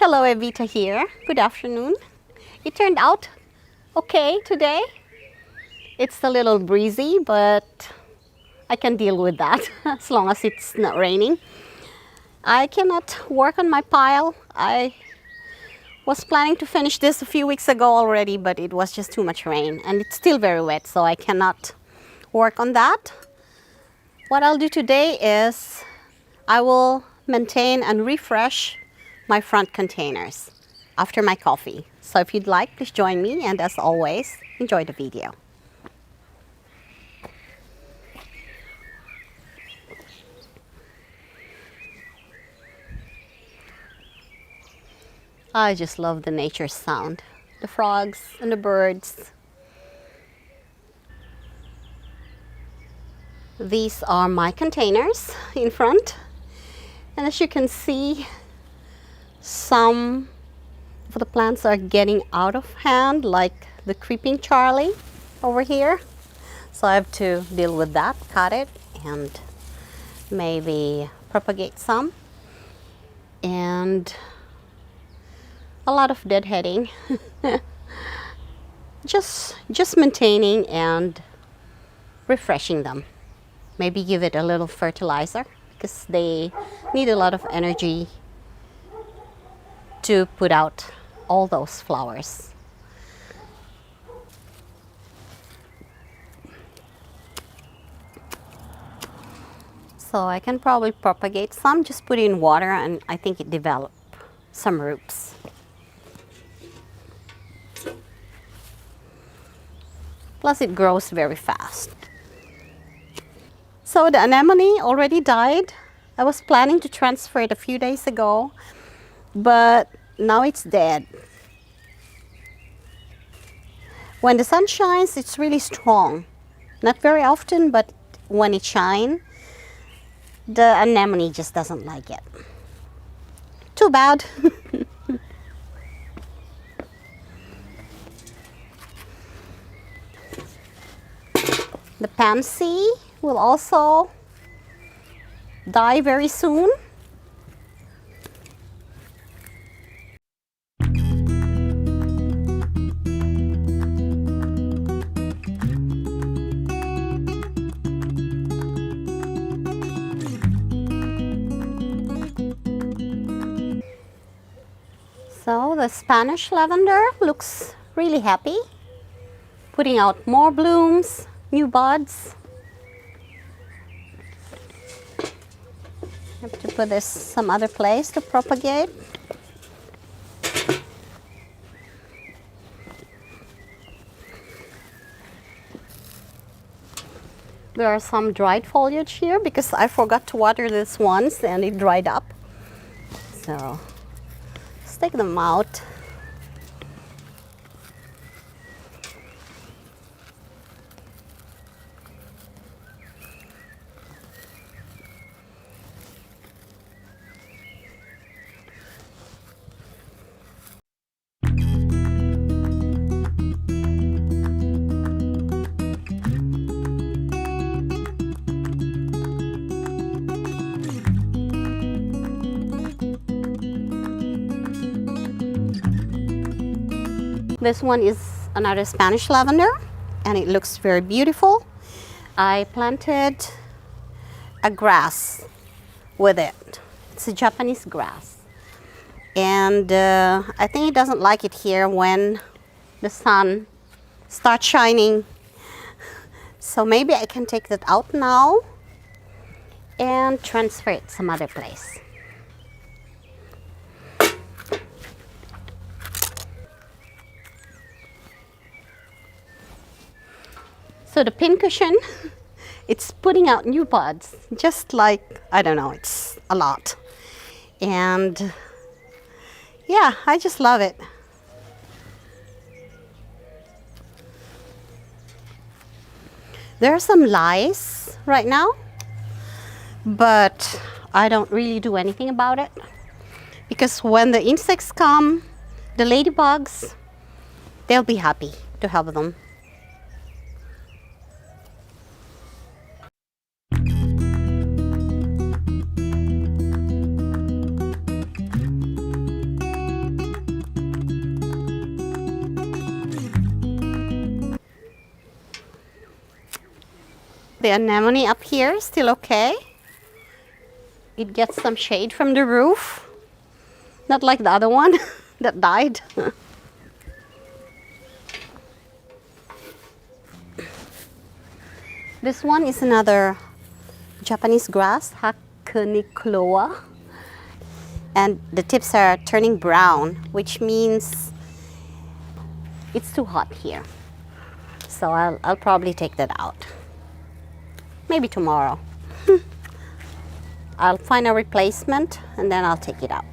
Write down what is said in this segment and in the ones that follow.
Hello, Evita here. Good afternoon. It turned out okay today. It's a little breezy, but I can deal with that as long as it's not raining. I cannot work on my pile. I was planning to finish this a few weeks ago already, but it was just too much rain and it's still very wet, so I cannot work on that. What I'll do today is I will maintain and refresh my front containers after my coffee. So if you'd like, please join me, and as always, enjoy the video. I just love the nature sound, the frogs and the birds. These are my containers in front, and as you can see, some of the plants are getting out of hand, like the creeping Charlie over here. So I have to deal with that, cut it, and maybe propagate some. And a lot of deadheading. just maintaining and refreshing them. Maybe give it a little fertilizer because they need a lot of energy to put out all those flowers. So I can probably propagate some, just put it in water, and I think it developed some roots. Plus it grows very fast. So the anemone already died. I was planning to transfer it a few days ago, but now it's dead. When the sun shines, it's really strong. Not very often, but when it shines, the anemone just doesn't like it. Too bad. The pansy will also die very soon. So the Spanish lavender looks really happy, putting out more blooms, new buds. I have to put this some other place to propagate. There are some dried foliage here because I forgot to water this once and it dried up. So let's take them out. This one is another Spanish lavender, and it looks very beautiful. I planted a grass with it. It's a Japanese grass. And I think it doesn't like it here when the sun starts shining. So maybe I can take that out now and transfer it some other place. So the pincushion, it's putting out new buds, just like, I don't know, it's a lot. And yeah, I just love it. There are some lice right now, but I don't really do anything about it because when the insects come, the ladybugs, they'll be happy to have them. The anemone up here is still okay. It gets some shade from the roof. Not like the other one that died. This one is another Japanese grass, Hakunikloa. And the tips are turning brown, which means it's too hot here. So I'll probably take that out. Maybe tomorrow. I'll find a replacement and then I'll take it out.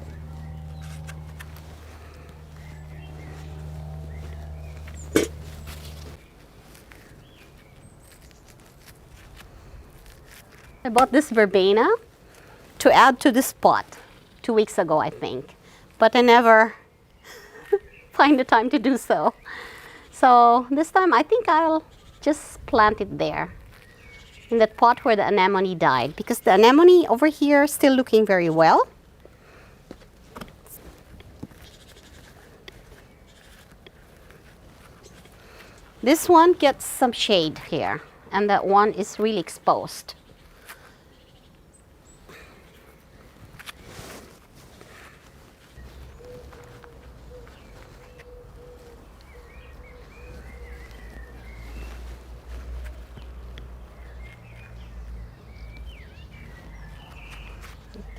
I bought this verbena to add to this pot 2 weeks ago, I think. But I never find the time to do so. So this time I think I'll just plant it there in that pot where the anemone died, because the anemone over here is still looking very well. This one gets some shade here, and that one is really exposed.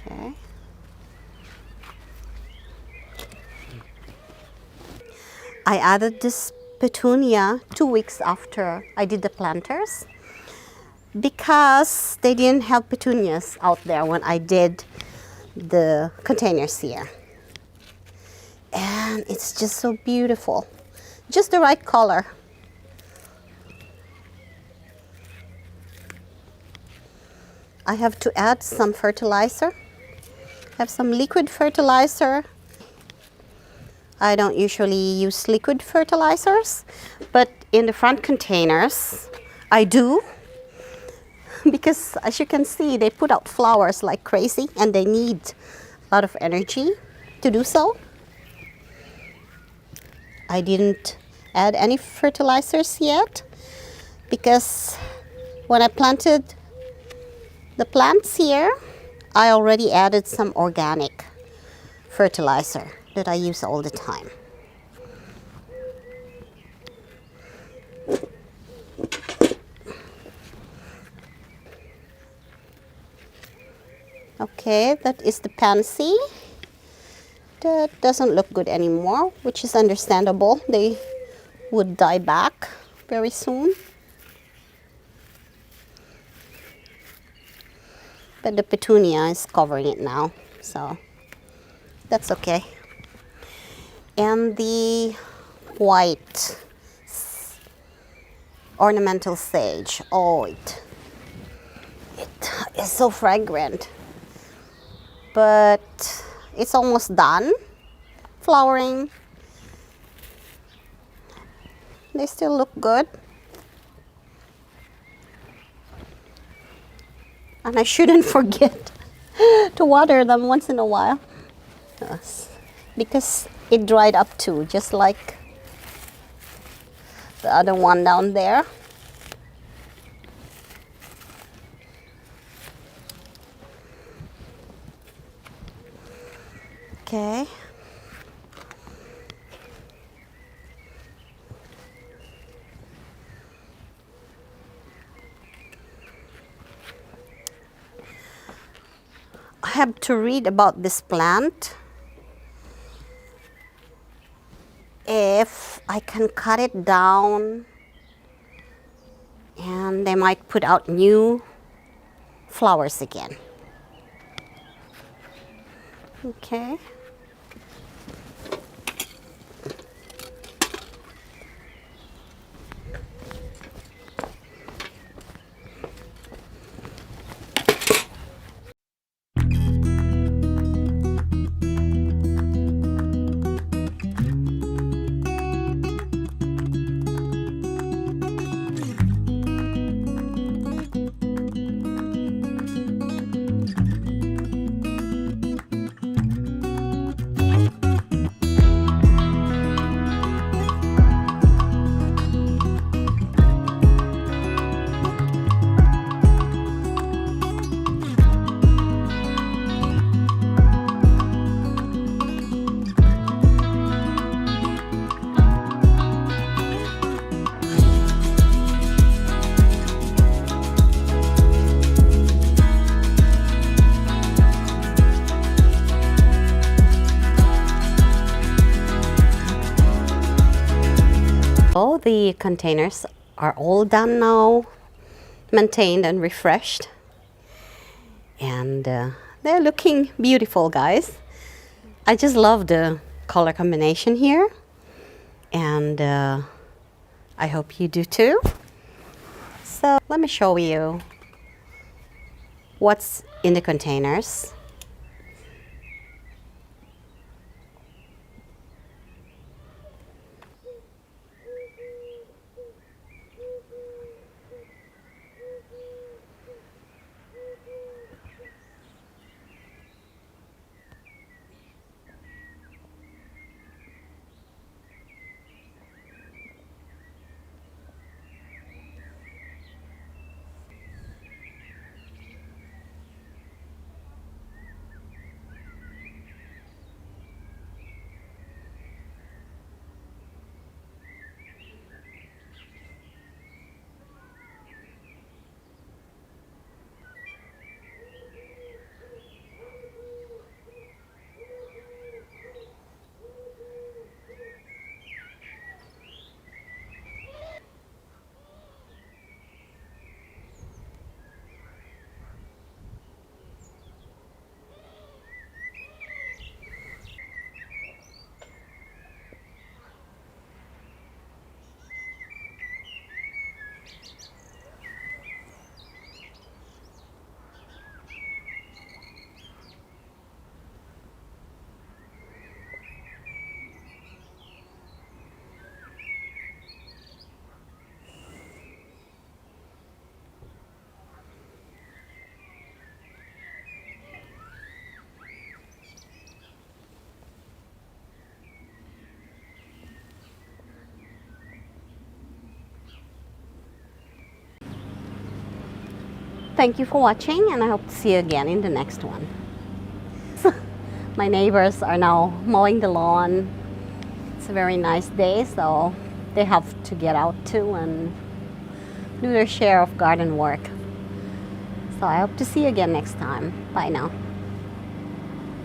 Okay. I added this petunia 2 weeks after I did the planters because they didn't have petunias out there when I did the containers here. And it's just so beautiful. Just the right color. I have to add some fertilizer. Have some liquid fertilizer. I don't usually use liquid fertilizers, but in the front containers, I do. Because as you can see, they put out flowers like crazy and they need a lot of energy to do so. I didn't add any fertilizers yet because when I planted the plants here, I already added some organic fertilizer that I use all the time. Okay, that is the pansy. That doesn't look good anymore, which is understandable. They would die back very soon. But the petunia is covering it now, so that's okay. And the white ornamental sage, oh, it is so fragrant. But it's almost done flowering. They still look good. And I shouldn't forget to water them once in a while. Yes. Because it dried up too, just like the other one down there. Okay. I have to read about this plant. If I can cut it down and they might put out new flowers again. Okay. So the containers are all done now, maintained and refreshed. And they're looking beautiful, guys. I just love the color combination here. And I hope you do too. So let me show you what's in the containers. Thank you for watching, and I hope to see you again in the next one. My neighbors are now mowing the lawn. It's a very nice day, so they have to get out too and do their share of garden work. So I hope to see you again next time. Bye now.